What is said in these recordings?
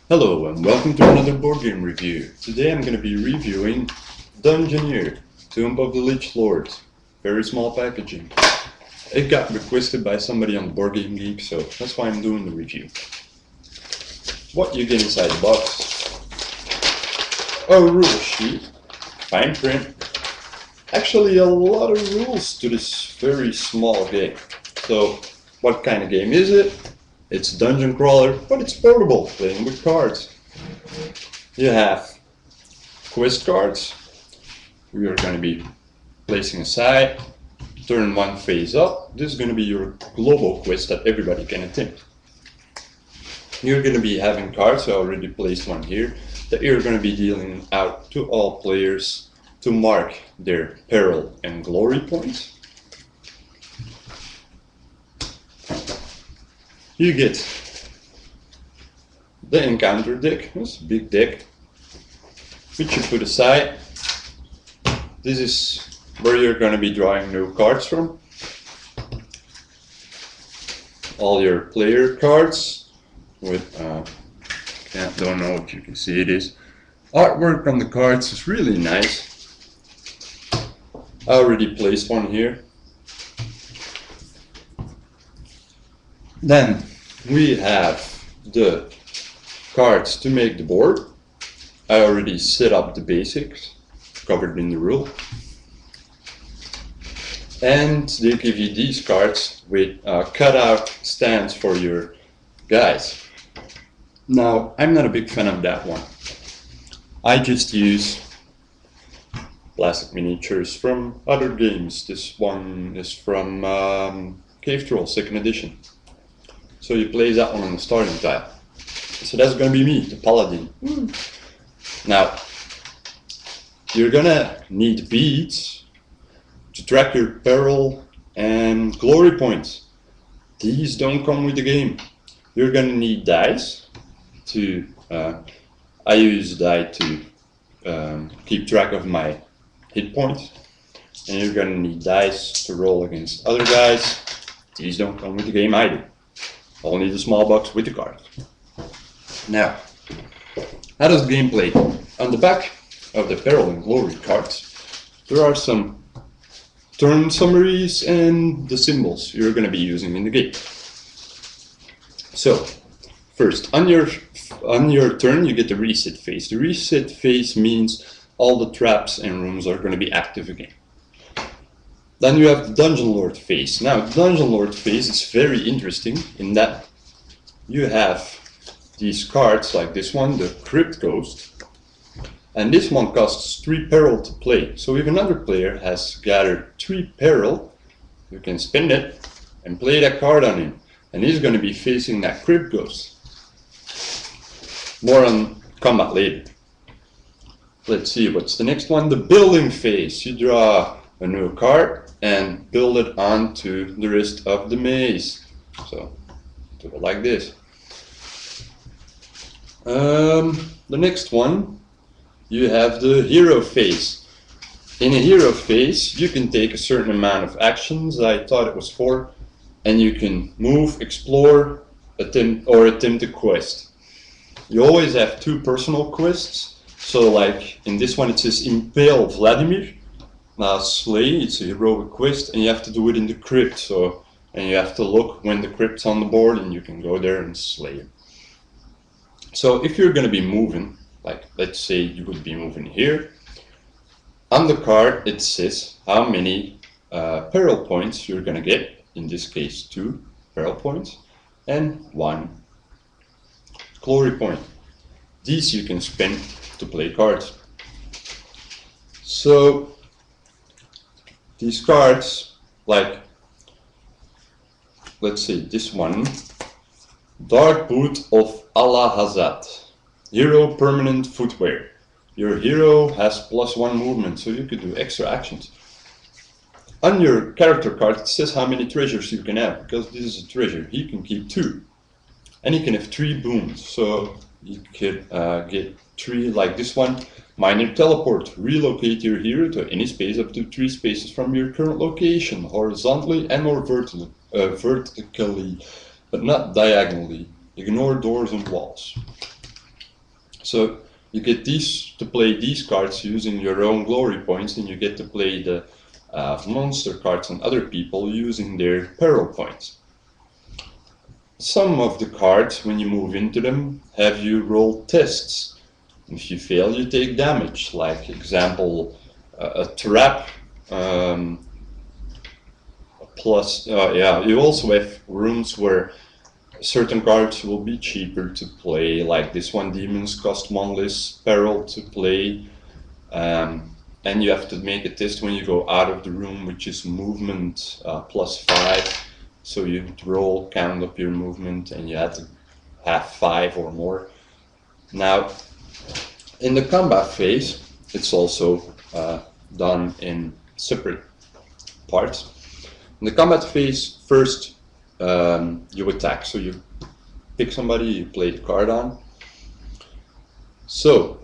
Hello and welcome to another board game review. Today I'm going to be reviewing Dungeoneer, Tomb of the Lich Lord. Very small packaging. It got requested by somebody on Board Game Geek, so that's why I'm doing the review. What you get inside the box: a rule sheet, fine print. Actually a lot of rules to this very small game. So what kind of game is it? It's a dungeon crawler, but it's portable, playing with cards. You have quest cards. We are going to be placing aside. Turn one phase up. This is going to be your global quest that everybody can attempt. You're going to be having cards, I already placed one here, that you're going to be dealing out to all players to mark their peril and glory points. You get the encounter deck. It's a big deck, which you put aside. This is where you're going to be drawing new cards from. All your player cards with, don't know if you can see it is. Artwork on the cards is really nice. I already placed one here. Then we have the cards to make the board. I already set up the basics, covered in the rule. And they give you these cards with cutout stands for your guys. Now, I'm not a big fan of that one. I just use plastic miniatures from other games. This one is from Cave Troll 2nd edition. So you place that one on the starting tile. So that's going to be me, the paladin. Now, you're going to need beads to track your peril and glory points. These don't come with the game. You're going to need dice to, I use die to keep track of my hit points. And you're going to need dice to roll against other guys. These don't come with the game either. Only the small box with the card. Now, how does the game play? On the back of the Peril and Glory cards, there are some turn summaries and the symbols you're going to be using in the game. So, first, on your turn, you get the reset phase. The reset phase means all the traps and rooms are going to be active again. Then you have the Dungeon Lord phase. Now, the Dungeon Lord phase is very interesting in that you have these cards like this one, the Crypt Ghost, and this one costs 3 peril to play. So if another player has gathered 3 peril, you can spend it and play that card on him, and he's going to be facing that Crypt Ghost. More on combat later. Let's see, what's the next one? The Building phase. You draw a new card and build it onto the rest of the maze. So do it like this. The next one, you have the hero phase. In a hero phase, you can take a certain amount of actions. I thought it was 4, and you can move, explore, attempt a quest. You always have 2 personal quests. So like in this one it says Impale Vladimir. Now slay, it's a heroic quest, and you have to do it in the crypt. And you have to look when the crypt's on the board, and you can go there and slay it. So if you're going to be moving, like let's say you would be moving here, on the card it says how many peril points you're going to get. In this case 2 peril points and 1 glory point. These you can spend to play cards. So these cards, like, let's say this one, Dark Boot of Allah Hazat, Hero Permanent Footwear. Your hero has +1 movement, so you could do extra actions. On your character card it says how many treasures you can have, because this is a treasure. He can keep 2. And he can have 3 booms, so you could get 3 like this one. Minor teleport. Relocate your hero to any space up to 3 spaces from your current location, horizontally and or vertically, but not diagonally. Ignore doors and walls. So you get to play these cards using your own glory points, and you get to play the monster cards on other people using their peril points. Some of the cards, when you move into them, have you roll tests. If you fail, you take damage. Like example, a trap. Plus, you also have rooms where certain cards will be cheaper to play. Like this one, demons cost one less peril to play. And you have to make a test when you go out of the room, which is movement +5. So you roll, count up your movement, and you have to have 5 or more. Now, in the combat phase, it's also done in separate parts. In the combat phase, first you attack. So you pick somebody, you play the card on. So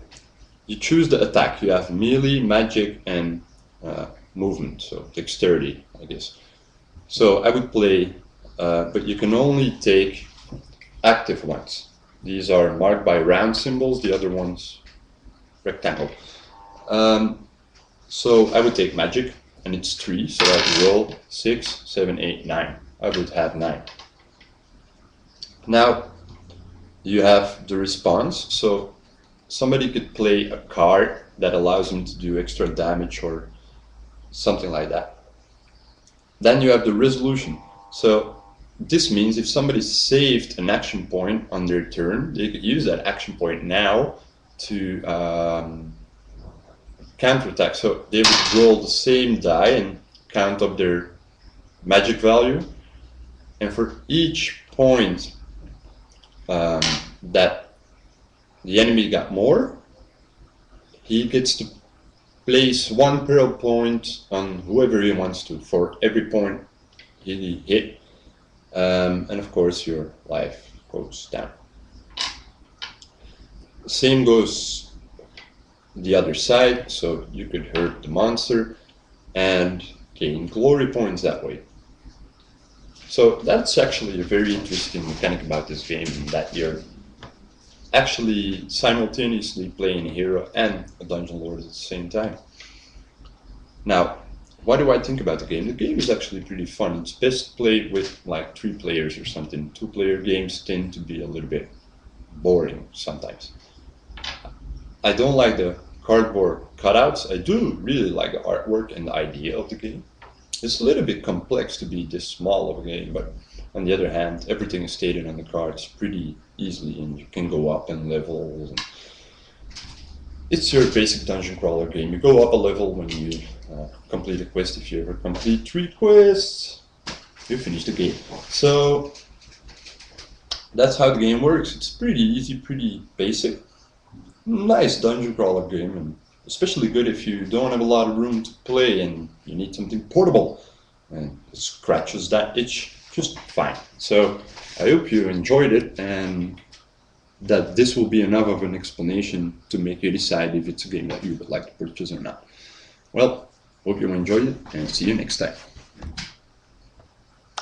you choose the attack. You have melee, magic, and movement, so dexterity, I guess. So I would play, but you can only take active ones. These are marked by round symbols, the other ones rectangle. So I would take magic, and it's 3, so I would roll 6, 7, 8, 9. I would have 9. Now you have the response. So somebody could play a card that allows them to do extra damage or something like that. Then you have the resolution. So this means if somebody saved an action point on their turn, they could use that action point now to counterattack. So they would roll the same die and count up their magic value. And for each point that the enemy got more, he gets to place 1 peril point on whoever he wants to for every point he hit. And of course your life goes down. Same goes the other side, so you could hurt the monster and gain glory points that way. So that's actually a very interesting mechanic about this game, that you're actually simultaneously playing a hero and a dungeon lord at the same time. Now, what do I think about the game? The game is actually pretty fun. It's best played with like 3 players or something. 2-player games tend to be a little bit boring sometimes. I don't like the cardboard cutouts. I do really like the artwork and the idea of the game. It's a little bit complex to be this small of a game, but on the other hand, everything is stated on the cards pretty easily, and you can go up in levels. And it's your basic dungeon crawler game. You go up a level when you complete a quest. If you ever complete 3 quests, you finish the game. So that's how the game works. It's pretty easy, pretty basic. Nice dungeon crawler game, and especially good if you don't have a lot of room to play and you need something portable, and it scratches that itch just fine. So I hope you enjoyed it, and that this will be enough of an explanation to make you decide if it's a game that you would like to purchase or not. Well, hope you enjoyed it, and see you next time.